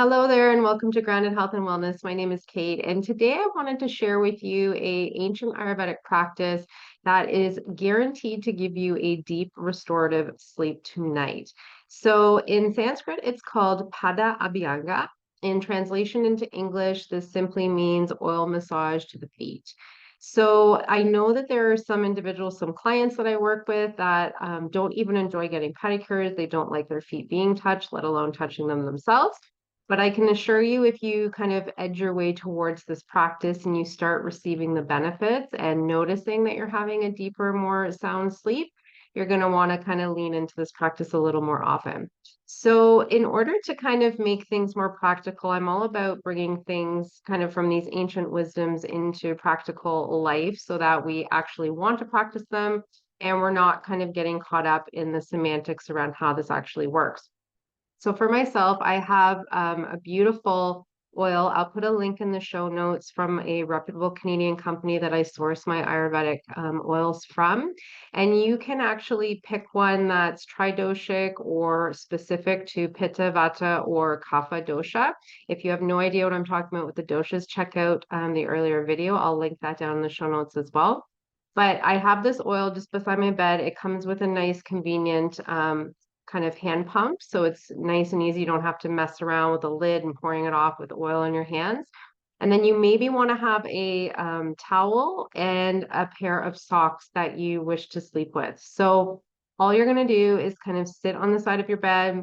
Hello there and welcome to Grounded Health and Wellness. My name is Kate, and today I wanted to share with you a ancient Ayurvedic practice that is guaranteed to give you a deep restorative sleep tonight. So in Sanskrit, it's called Pada Abhyanga. In translation into English, this simply means oil massage to the feet. So I know that there are some individuals, some clients that I work with that don't even enjoy getting pedicures. They don't like their feet being touched, let alone touching them themselves. But I can assure you, if you kind of edge your way towards this practice and you start receiving the benefits and noticing that you're having a deeper, more sound sleep, you're going to want to kind of lean into this practice a little more often. So, in order to kind of make things more practical, I'm all about bringing things kind of from these ancient wisdoms into practical life so that we actually want to practice them and we're not kind of getting caught up in the semantics around how this actually works. So for myself, I have a beautiful oil. I'll put a link in the show notes from a reputable Canadian company that I source my Ayurvedic oils from. And you can actually pick one that's tridoshic or specific to Pitta, Vata, or Kapha dosha. If you have no idea what I'm talking about with the doshas, check out the earlier video. I'll link that down in the show notes as well. But I have this oil just beside my bed. It comes with a nice, convenient kind of hand pump. So it's nice and easy. You don't have to mess around with the lid and pouring it off with oil in your hands. And then you maybe want to have a towel and a pair of socks that you wish to sleep with. So all you're going to do is kind of sit on the side of your bed,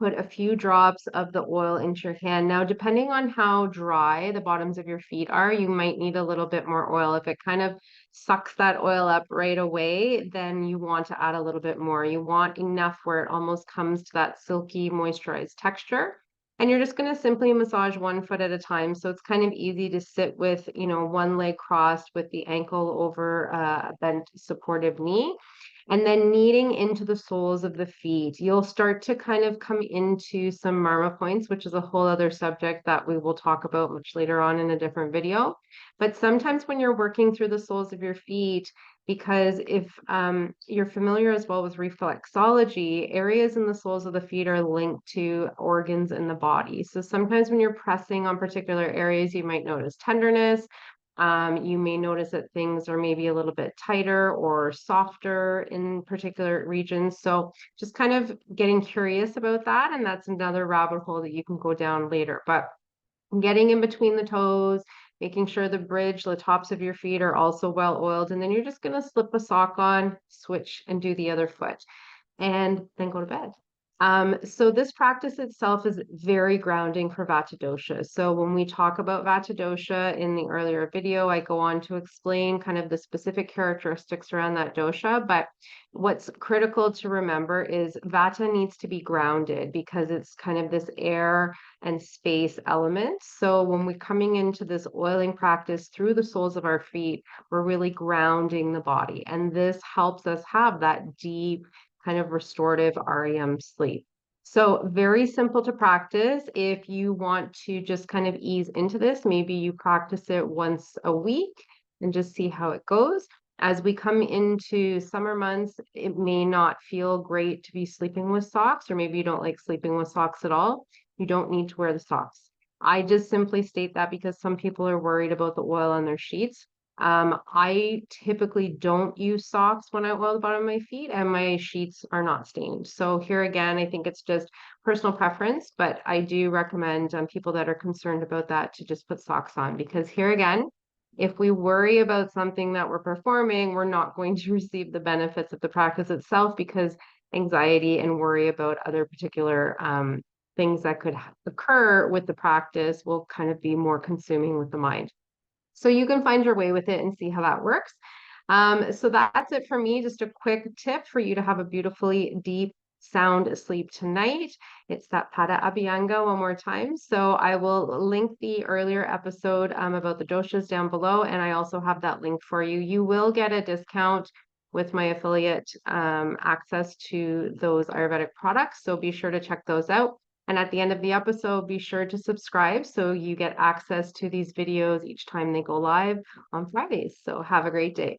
put a few drops of the oil into your hand. Now, depending on how dry the bottoms of your feet are, you might need a little bit more oil. If it kind of sucks that oil up right away, then you want to add a little bit more. You want enough where it almost comes to that silky, moisturized texture. And you're just going to simply massage one foot at a time. So it's kind of easy to sit with, one leg crossed with the ankle over a bent supportive knee. And then kneading into the soles of the feet, you'll start to kind of come into some marma points, which is a whole other subject that we will talk about much later on in a different video. But sometimes when you're working through the soles of your feet, because if you're familiar as well with reflexology, areas in the soles of the feet are linked to organs in the body. So sometimes when you're pressing on particular areas, you might notice tenderness. You may notice that things are maybe a little bit tighter or softer in particular regions. So just kind of getting curious about that. And that's another rabbit hole that you can go down later. But getting in between the toes, making sure the bridge, the tops of your feet are also well oiled. And then you're just going to slip a sock on, switch, and do the other foot, and then go to bed. So this practice itself is very grounding for Vata dosha. So when we talk about Vata dosha in the earlier video, I go on to explain kind of the specific characteristics around that dosha. But what's critical to remember is Vata needs to be grounded because it's kind of this air and space element. So when we're coming into this oiling practice through the soles of our feet, we're really grounding the body. And this helps us have that deep, kind of restorative REM sleep. So very simple to practice. If you want to just kind of ease into this, maybe you practice it once a week and just see how it goes. As we come into summer months, it may not feel great to be sleeping with socks, or maybe you don't like sleeping with socks at all. You don't need to wear the socks. I just simply state that because some people are worried about the oil on their sheets. I typically don't use socks when I oil the bottom of my feet, and my sheets are not stained. So here again, I think it's just personal preference, but I do recommend people that are concerned about that to just put socks on, because here again, if we worry about something that we're performing, we're not going to receive the benefits of the practice itself, because anxiety and worry about other particular things that could occur with the practice will kind of be more consuming with the mind. So you can find your way with it and see how that works. So that's it for me. Just a quick tip for you to have a beautifully deep, sound sleep tonight. It's that Pada Abhyanga one more time. So I will link the earlier episode about the doshas down below, and I also have that link for you. You will get a discount with my affiliate access to those Ayurvedic products. So be sure to check those out. And at the end of the episode, be sure to subscribe so you get access to these videos each time they go live on Fridays. So have a great day.